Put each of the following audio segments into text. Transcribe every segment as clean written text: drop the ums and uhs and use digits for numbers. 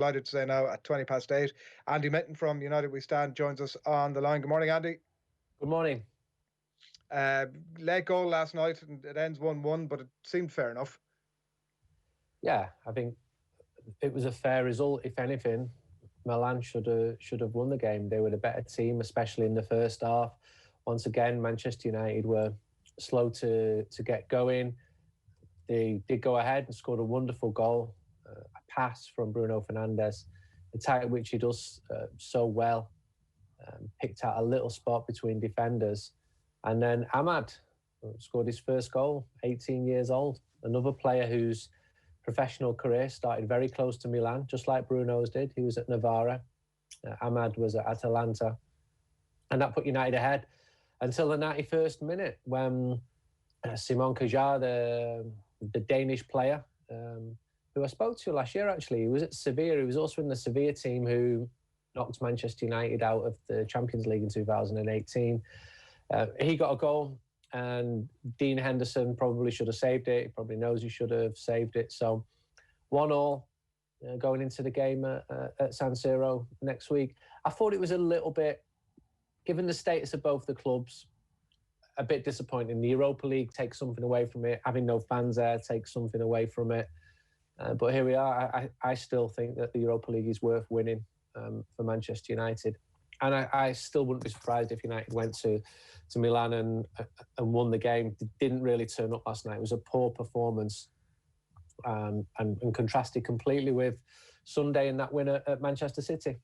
Delighted to say now at 8:20. Andy Mitten from United We Stand joins us on the line. Good morning, Andy. Good morning. Late goal last night, and it ends 1-1, but it seemed fair enough. Yeah, I think it was a fair result. If anything, Milan should have won the game. They were the better team, especially in the first half. Once again, Manchester United were slow to get going. They did go ahead and scored a wonderful goal, a pass from Bruno Fernandes, the type which he does so well. Picked out a little spot between defenders. And then Amad scored his first goal, 18 years old. Another player whose professional career started very close to Milan, just like Bruno's did. He was at Novara. Amad was at Atalanta. And that put United ahead until the 91st minute when Simon Kjaer, the Danish player, who I spoke to last year, actually, he was at Sevilla. He was also in the Sevilla team who knocked Manchester United out of the Champions League in 2018. He got a goal, and Dean Henderson probably should have saved it. He probably knows he should have saved it. So 1-1 going into the game at San Siro next week. I thought it was a little bit, given the status of both the clubs, a bit disappointing. The Europa League takes something away from it. Having no fans there takes something away from it. But here we are. I still think that the Europa League is worth winning for Manchester United. And I still wouldn't be surprised if United went to Milan and won the game. They didn't really turn up last night. It was a poor performance and contrasted completely with Sunday and that win at Manchester City.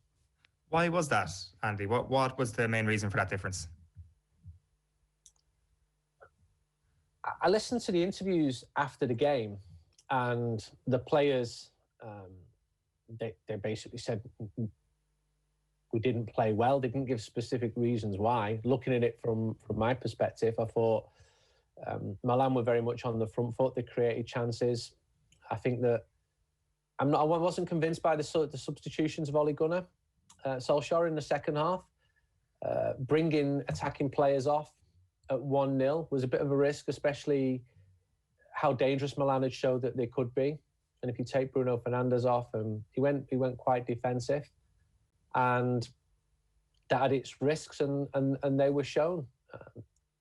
Why was that, Andy? What was the main reason for that difference? I listened to the interviews after the game, and the players, they basically said we didn't play well. They didn't give specific reasons why. Looking at it from my perspective, I thought Milan were very much on the front foot. They created chances. I think that I wasn't convinced by the substitutions of Ole Gunnar Solskjaer in the second half. Bringing attacking players off at 1-0 was a bit of a risk, especially how dangerous Milan had showed that they could be. And if you take Bruno Fernandes off, he went quite defensive, and that had its risks, and they were shown.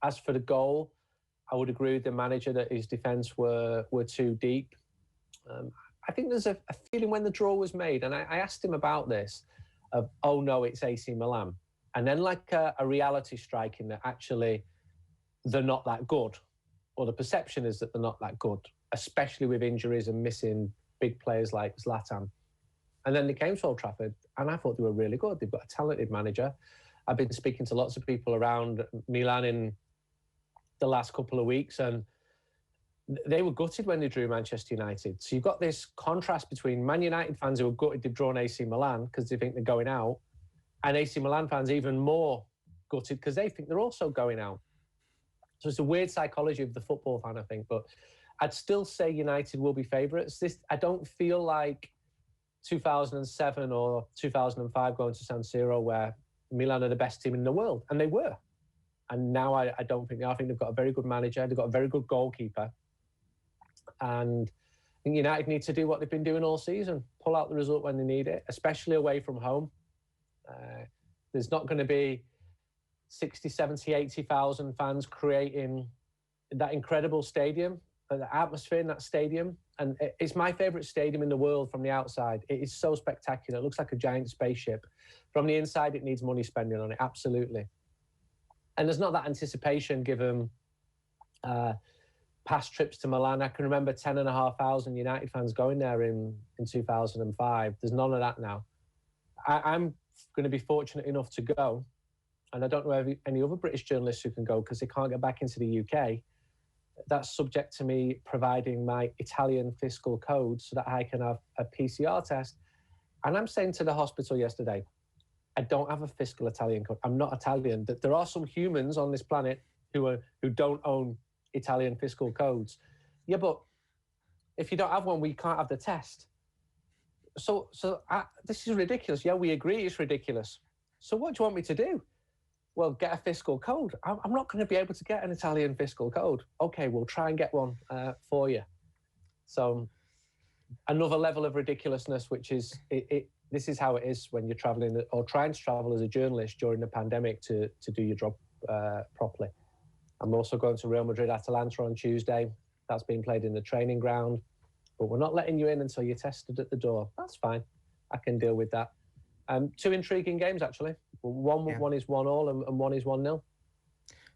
As for the goal, I would agree with the manager that his defence were too deep. I think there's a feeling when the draw was made, and I asked him about this, of, oh no, it's AC Milan. And then like a reality strike in that actually they're not that good, or the perception is that they're not that good, especially with injuries and missing big players like Zlatan. And then they came to Old Trafford, and I thought they were really good. They've got a talented manager. I've been speaking to lots of people around Milan in the last couple of weeks, and they were gutted when they drew Manchester United. So you've got this contrast between Man United fans who are gutted they've drawn AC Milan because they think they're going out, and AC Milan fans even more gutted because they think they're also going out. So it's a weird psychology of the football fan, I think. But I'd still say United will be favourites. I don't feel like 2007 or 2005 going to San Siro where Milan are the best team in the world, and they were. And now I don't think they are. I think they've got a very good manager. They've got a very good goalkeeper. And I think United need to do what they've been doing all season, pull out the result when they need it, especially away from home. There's not going to be 60, 70, 80,000 fans creating that incredible stadium, the atmosphere in that stadium. And it's my favourite stadium in the world from the outside. It is so spectacular. It looks like a giant spaceship. From the inside, it needs money spending on it, absolutely. And there's not that anticipation given past trips to Milan. I can remember 10,500 United fans going there in 2005. There's none of that now. I'm going to be fortunate enough to go, and I don't know any other British journalists who can go because they can't get back into the UK. That's subject to me providing my Italian fiscal code so that I can have a PCR test. And I'm saying to the hospital yesterday, I don't have a fiscal Italian code. I'm not Italian. There are some humans on this planet who don't own Italian fiscal codes. Yeah, but if you don't have one, we can't have the test. So this is ridiculous. Yeah, we agree it's ridiculous. So what do you want me to do? Well, get a fiscal code. I'm not going to be able to get an Italian fiscal code. Okay, we'll try and get one for you. So another level of ridiculousness, which is this is how it is when you're traveling or trying to travel as a journalist during the pandemic to do your job properly. I'm also going to Real Madrid Atalanta on Tuesday. That's being played in the training ground, but we're not letting you in until you're tested at the door. That's fine. I can deal with that. Two intriguing games, actually. One is 1-1 and one is 1-0.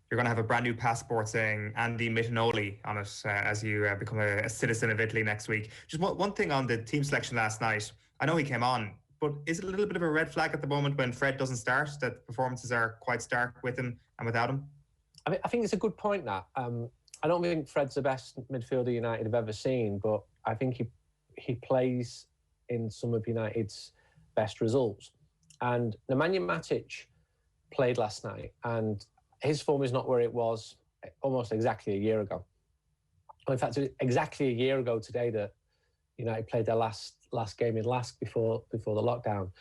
You're going to have a brand new passport saying Andy Mitten on it as you become a citizen of Italy next week. Just one thing on the team selection last night. I know he came on, but is it a little bit of a red flag at the moment when Fred doesn't start, that performances are quite stark with him and without him? I think it's a good point, that. I don't think Fred's the best midfielder United have ever seen, but I think he plays in some of United's best results. And Nemanja Matic played last night, and his form is not where it was almost exactly a year ago. In fact, exactly a year ago today that United played their last game in Lask before the lockdown.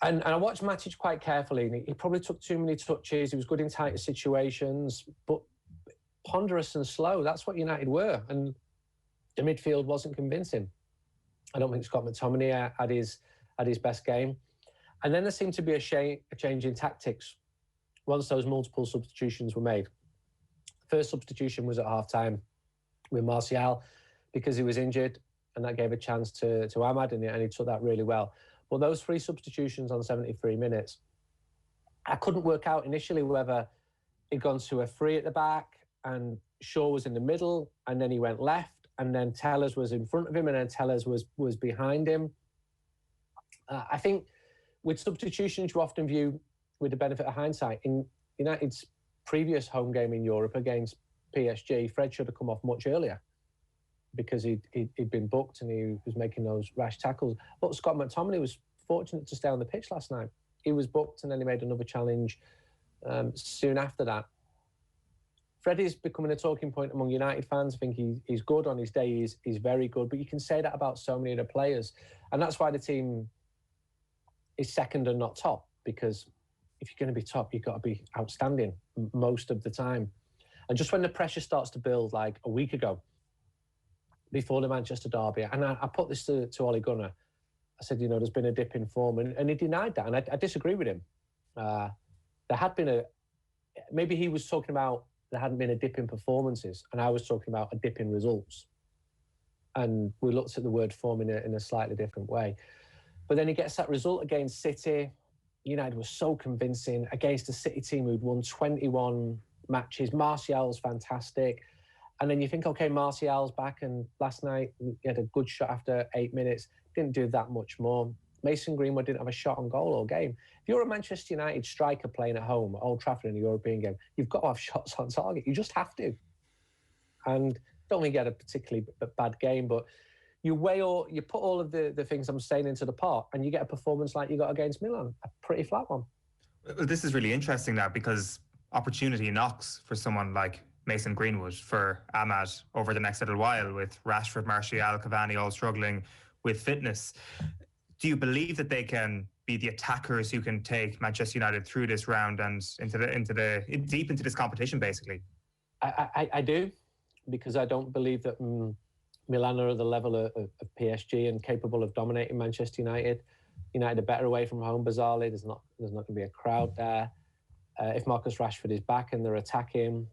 And I watched Matic quite carefully, and he probably took too many touches. He was good in tighter situations, but ponderous and slow. That's what United were. And the midfield wasn't convincing. I don't think Scott McTominay had his best game. And then there seemed to be a change in tactics once those multiple substitutions were made. First substitution was at half-time with Martial because he was injured, and that gave a chance to Amad, and he took that really well. But those three substitutions on 73 minutes, I couldn't work out initially whether he'd gone to a free at the back and Shaw was in the middle, and then he went left, and then Tellers was in front of him, and then Tellers was behind him. I think with substitutions, you often view with the benefit of hindsight. In United's previous home game in Europe against PSG, Fred should have come off much earlier because he'd been booked and he was making those rash tackles. But Scott McTominay was fortunate to stay on the pitch last night. He was booked and then he made another challenge soon after that. Fred is becoming a talking point among United fans. I think he's good on his day. He's very good. But you can say that about so many of the players. And that's why the team is second and not top, because if you're going to be top, you've got to be outstanding most of the time. And just when the pressure starts to build, like a week ago, before the Manchester derby, and I put this to Ole Gunnar, I said, there's been a dip in form, and he denied that, and I disagree with him. There had been maybe he was talking about there hadn't been a dip in performances, and I was talking about a dip in results. And we looked at the word form in a slightly different way. But then he gets that result against City. United was so convincing against a City team who'd won 21 matches. Martial's fantastic. And then you think, okay, Martial's back, and last night he had a good shot after 8 minutes. Didn't do that much more. Mason Greenwood didn't have a shot on goal all game. If you're a Manchester United striker playing at home at Old Trafford in a European game, you've got to have shots on target. You just have to. And don't think he had a particularly bad game, but you put all of the things I'm saying into the pot, and you get a performance like you got against Milan, a pretty flat one. Well, this is really interesting now, because opportunity knocks for someone like Mason Greenwood, for Amad over the next little while, with Rashford, Martial, Cavani all struggling with fitness. Do you believe that they can be the attackers who can take Manchester United through this round and deep into this competition, basically? I do, because I don't believe that Milan are at the level of PSG and capable of dominating Manchester United. United are better away from home, bizarrely. There's not going to be a crowd there. If Marcus Rashford is back and they're attacking,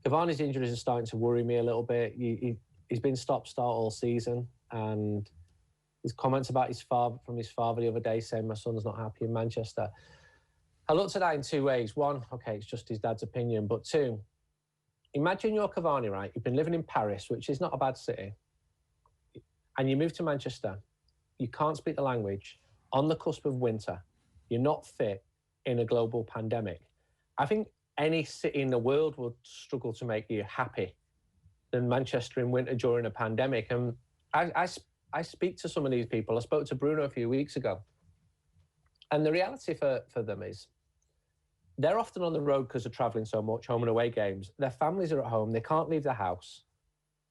Cavani's injuries are starting to worry me a little bit. He's been stop-start all season, and his comments about his father the other day saying my son's not happy in Manchester. I looked at that in two ways. One, okay, it's just his dad's opinion. But two, imagine you're Cavani, right? You've been living in Paris, which is not a bad city, and you move to Manchester. You can't speak the language, on the cusp of winter. You're not fit in a global pandemic. I think any city in the world would struggle to make you happy than Manchester in winter during a pandemic. And I speak to some of these people. I spoke to Bruno a few weeks ago. And the reality for them is they're often on the road because they're travelling so much, home and away games. Their families are at home. They can't leave the house.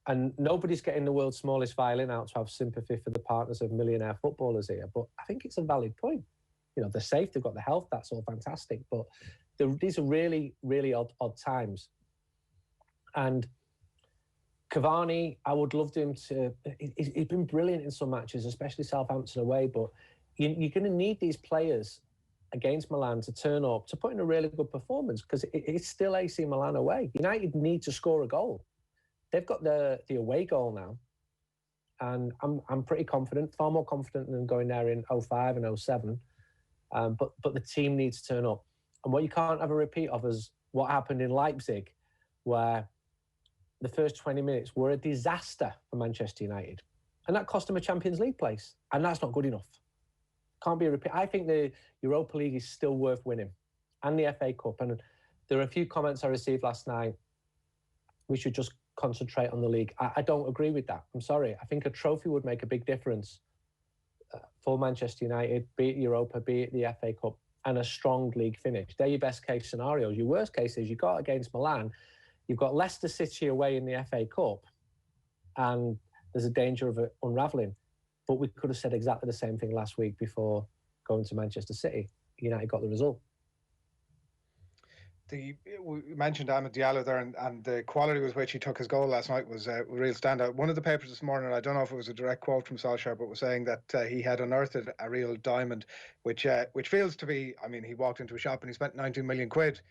And nobody's getting the world's smallest violin out to have sympathy for the partners of millionaire footballers here. But I think it's a valid point. They're safe, they've got the health, that's all fantastic. But these are really, really odd times. And Cavani, I would love him to. He's been brilliant in some matches, especially Southampton away. But you're going to need these players against Milan to turn up, to put in a really good performance, because it's still AC Milan away. United need to score a goal. They've got the away goal now, and I'm pretty confident, far more confident than going there in 05 and 07. But the team needs to turn up. And what you can't have a repeat of is what happened in Leipzig, where the first 20 minutes were a disaster for Manchester United. And that cost them a Champions League place. And that's not good enough. Can't be a repeat. I think the Europa League is still worth winning, and the FA Cup. And there are a few comments I received last night. We should just concentrate on the league. I don't agree with that. I'm sorry. I think a trophy would make a big difference for Manchester United, be it Europa, be it the FA Cup, and a strong league finish. They're your best case scenarios. Your worst case is you got against Milan, you've got Leicester City away in the FA Cup, and there's a danger of it unravelling. But we could have said exactly the same thing last week before going to Manchester City. United got the result. We mentioned Amad Diallo there, and the quality with which he took his goal last night was a real standout. One of the papers this morning, I don't know if it was a direct quote from Solskjaer, but was saying that he had unearthed a real diamond, which feels to be, I mean, he walked into a shop and he spent 19 million quid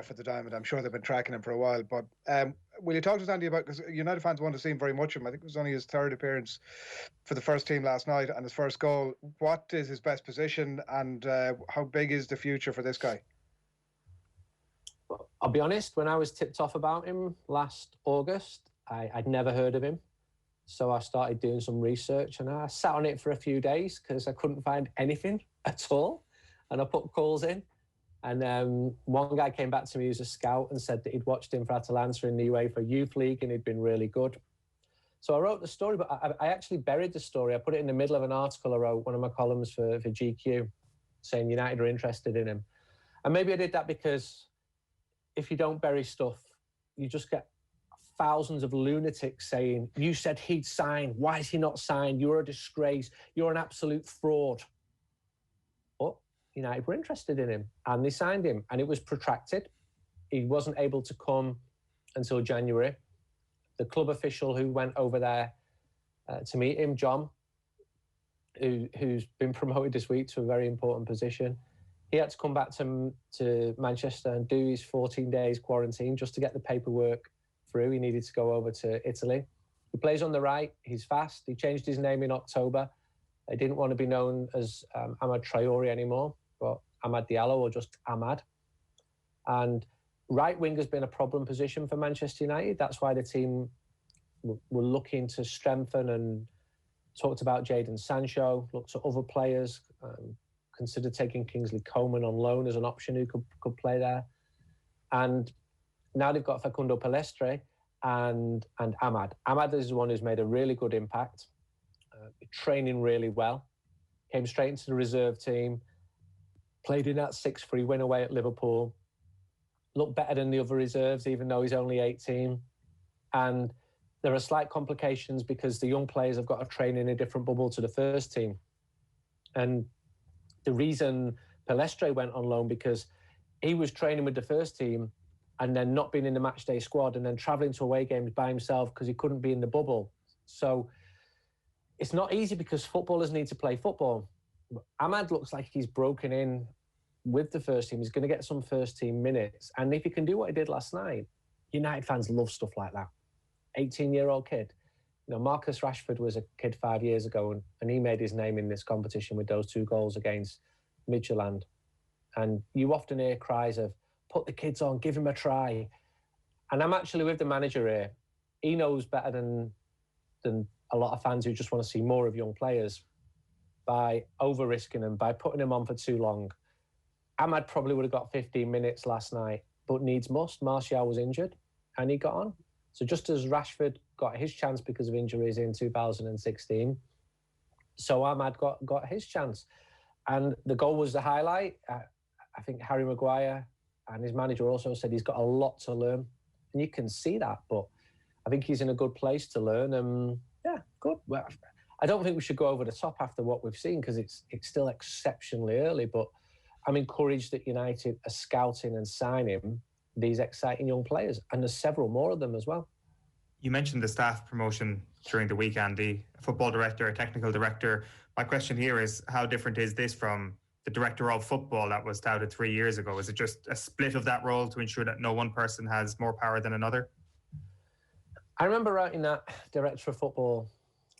for the diamond. I'm sure they've been tracking him for a while. But will you talk to us, Andy, about, because United fans want to see him very much of him. I think it was only his third appearance for the first team last night and his first goal. What is his best position, and how big is the future for this guy? I'll be honest, when I was tipped off about him last August, I'd never heard of him. So I started doing some research, and I sat on it for a few days because I couldn't find anything at all. And I put calls in. And one guy came back to me who's a scout and said that he'd watched him for Atalanta in the UEFA Youth League and he'd been really good. So I wrote the story, but I actually buried the story. I put it in the middle of an article I wrote, one of my columns for GQ, saying United are interested in him. And maybe I did that because if you don't bury stuff, you just get thousands of lunatics saying, you said he'd sign, why is he not signed? You're a disgrace, you're an absolute fraud. But United were interested in him and they signed him, and it was protracted. He wasn't able to come until January. The club official who went over there to meet him, John, who's been promoted this week to a very important position, he had to come back to Manchester and do his 14 days quarantine just to get the paperwork through. He needed to go over to Italy. He plays on the right. He's fast. He changed his name in October. He didn't want to be known as Amad Traore anymore, but Amad Diallo, or just Amad. And right wing has been a problem position for Manchester United. That's why the team were looking to strengthen and talked about Jadon Sancho, looked at other players, considered taking Kingsley Coman on loan as an option who could play there. And now they've got Facundo Pellistri and Amad. Amad is the one who's made a really good impact, training really well, came straight into the reserve team, played in that 6-3 win away at Liverpool, looked better than the other reserves, even though he's only 18. And there are slight complications because the young players have got to train in a different bubble to the first team. And the reason Pellistri went on loan, because he was training with the first team and then not being in the matchday squad and then travelling to away games by himself because he couldn't be in the bubble. So it's not easy because footballers need to play football. Amad looks like he's broken in with the first team. He's going to get some first team minutes. And if he can do what he did last night, United fans love stuff like that. 18-year-old kid. You know, Marcus Rashford was a kid 5 years ago and he made his name in this competition with those 2 goals against Midtjylland. And you often hear cries of, put the kids on, give him a try. And I'm actually with the manager here. He knows better than a lot of fans who just want to see more of young players by over-risking them, by putting them on for too long. Amad probably would have got 15 minutes last night, but needs must. Martial was injured and he got on. So just as Rashford got his chance because of injuries in 2016, so Amad got his chance. And the goal was the highlight. I think Harry Maguire and his manager also said he's got a lot to learn. And you can see that, but I think he's in a good place to learn. Yeah, good. Well, I don't think we should go over the top after what we've seen because it's still exceptionally early, but I'm encouraged that United are scouting and signing these exciting young players, and there's several more of them as well. You mentioned the staff promotion during the week, Andy, a football director, a technical director. My question here is, how different is this from the director of football that was touted 3 years ago? Is it just a split of that role to ensure that no one person has more power than another? I remember writing that director of football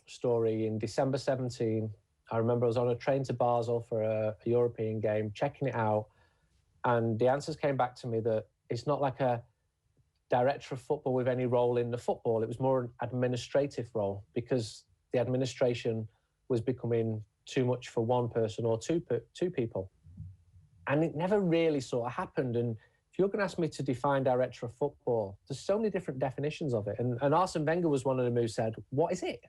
story in December 17. I remember I was on a train to Basel for a European game, checking it out, and the answers came back to me that it's not like a director of football with any role in the football. It was more an administrative role, because the administration was becoming too much for one person or two people. And it never really sort of happened. And if you're going to ask me to define director of football, there's so many different definitions of it. And Arsene Wenger was one of them who said, what is it?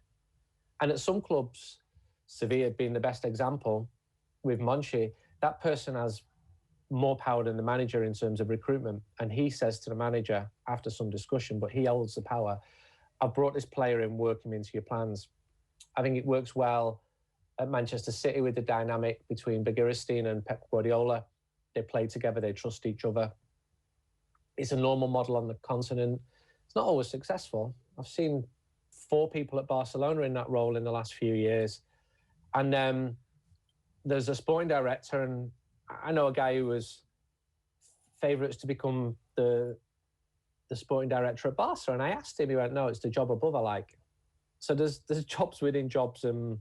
And at some clubs, Sevilla being the best example, with Monchi, that person has more power than the manager in terms of recruitment. And he says to the manager, after some discussion, but he holds the power, I've brought this player in, work him into your plans. I think it works well at Manchester City with the dynamic between Bergerstein and Pep Guardiola. They play together, they trust each other. It's a normal model on the continent. It's not always successful. I've seen 4 people at Barcelona in that role in the last few years. And there's a sporting director, and I know a guy who was favourites to become the sporting director at Barca, and I asked him, he went, no, it's the job above I like. So there's jobs within jobs, and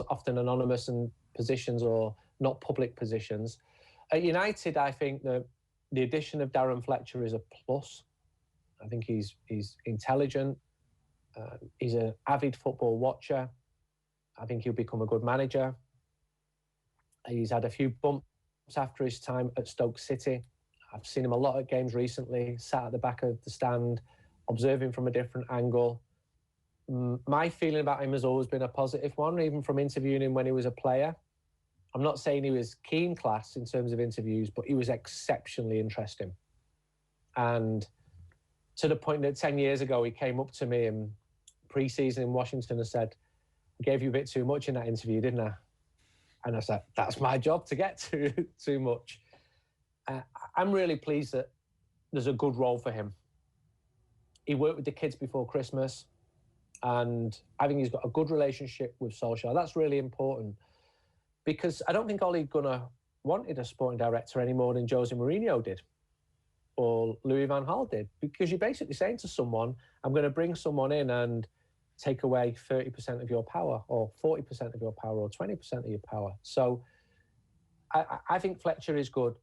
often anonymous and positions or not public positions. At United, I think that the addition of Darren Fletcher is a plus. I think he's intelligent. He's an avid football watcher. I think he'll become a good manager. He's had a few bumps after his time at Stoke City. I've seen him a lot at games recently, sat at the back of the stand, observing from a different angle. My feeling about him has always been a positive one, even from interviewing him when he was a player. I'm not saying he was keen class in terms of interviews, but he was exceptionally interesting. And to the point that 10 years ago, he came up to me in pre-season in Washington and said, I gave you a bit too much in that interview, didn't I? And I said, that's my job to get too much. I'm really pleased that there's a good role for him. He worked with the kids before Christmas, and I think he's got a good relationship with Solskjaer. That's really important, because I don't think Ole Gunnar wanted a sporting director any more than Jose Mourinho did or Louis van Gaal did, because you're basically saying to someone, I'm going to bring someone in and take away 30% of your power or 40% of your power or 20% of your power. So I think Fletcher is good.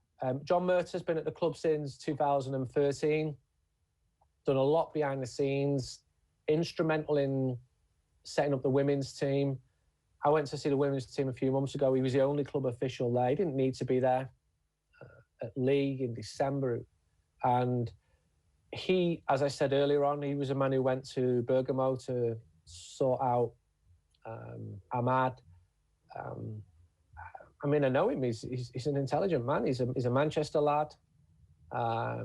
John Murtaugh's been at the club since 2013, done a lot behind the scenes, instrumental in setting up the women's team. I went to see the women's team a few months ago. He was the only club official there. He didn't need to be there at League in December. And he, as I said earlier on, he was a man who went to Bergamo to sort out Amad. I mean, I know him. He's an intelligent man. He's a Manchester lad. I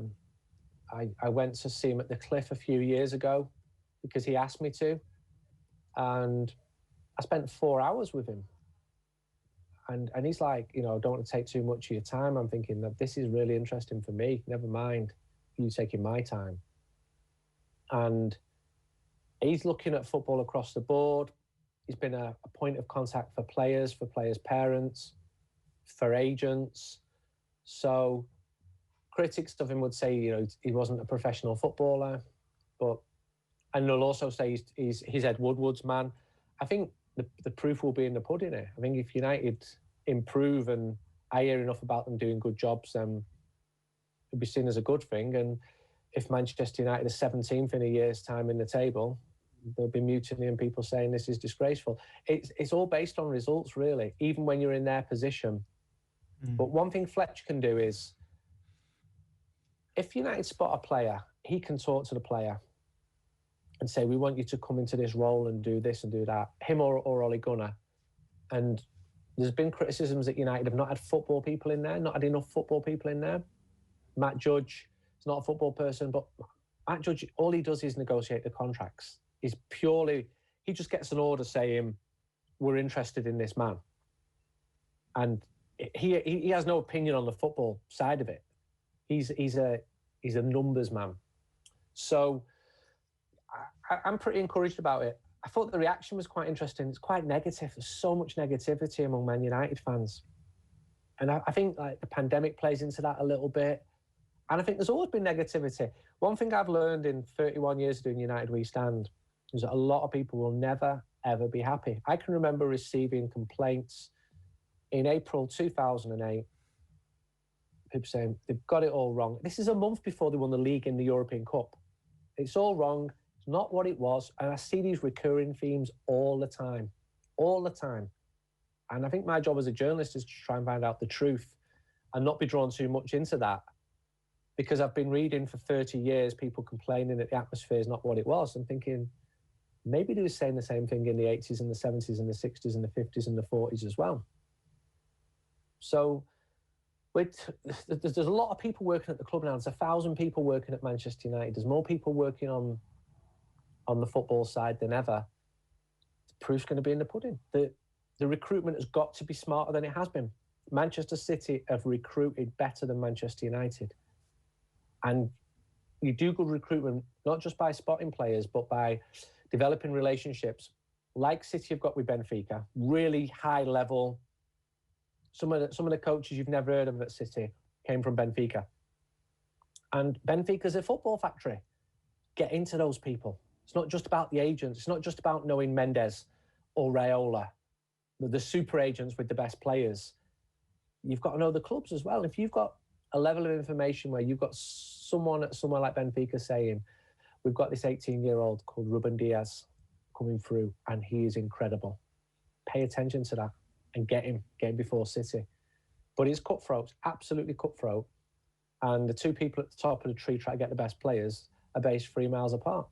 went to see him at the Cliff a few years ago because he asked me to. And I spent 4 hours with him. And he's like, you know, don't want to take too much of your time. I'm thinking that this is really interesting for me. Never mind you taking my time. And he's looking at football across the board. He's been a point of contact for players' parents, for agents. So critics of him would say, you know, he wasn't a professional footballer, and they'll also say he's Ed Woodward's man. I think the proof will be in the pudding here. I think if United improve, and I hear enough about them doing good jobs, then it'll be seen as a good thing. And if Manchester United is 17th in a year's time in the table, there'll be mutiny and people saying this is disgraceful. It's all based on results, really, even when you're in their position. But one thing Fletch can do is, if United spot a player, he can talk to the player and say, we want you to come into this role and do this and do that, him or Ole Gunnar. And there's been criticisms that United have not had football people in there, not had enough football people in there. Matt Judge is not a football person, but Matt Judge, all he does is negotiate the contracts. He just gets an order saying, we're interested in this man. And he has no opinion on the football side of it. He's a numbers man. So I'm pretty encouraged about it. I thought the reaction was quite interesting. It's quite negative. There's so much negativity among Man United fans. And I think like the pandemic plays into that a little bit. And I think there's always been negativity. One thing I've learned in 31 years of doing United We Stand is that a lot of people will never, ever be happy. I can remember receiving complaints in April 2008. People saying they've got it all wrong. This is a month before they won the league in the European Cup. It's all wrong. It's not what it was. And I see these recurring themes all the time. And I think my job as a journalist is to try and find out the truth and not be drawn too much into that. Because I've been reading for 30 years people complaining that the atmosphere is not what it was and thinking maybe they were saying the same thing in the 80s and the 70s and the 60s and the 50s and the 40s as well. So there's a lot of people working at the club now. There's 1,000 people working at Manchester United. There's more people working on the football side than ever. The proof's going to be in the pudding. The recruitment has got to be smarter than it has been. Manchester City have recruited better than Manchester United. And you do good recruitment, not just by spotting players, but by developing relationships like City have got with Benfica, really high level. Some of the coaches you've never heard of at City came from Benfica. And Benfica's a football factory. Get into those people. It's not just about the agents. It's not just about knowing Mendes or Raiola, the super agents with the best players. You've got to know the clubs as well. If you've got a level of information where you've got someone at somewhere like Benfica saying, we've got this 18-year-old called Ruben Diaz coming through and he is incredible. Pay attention to that and get him before City. But it's cutthroat, absolutely cutthroat. And the two people at the top of the tree trying to get the best players are based 3 miles apart.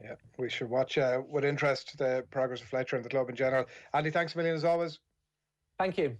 Yeah, we should watch with interest the progress of Fletcher and the club in general. Andy, thanks a million as always. Thank you.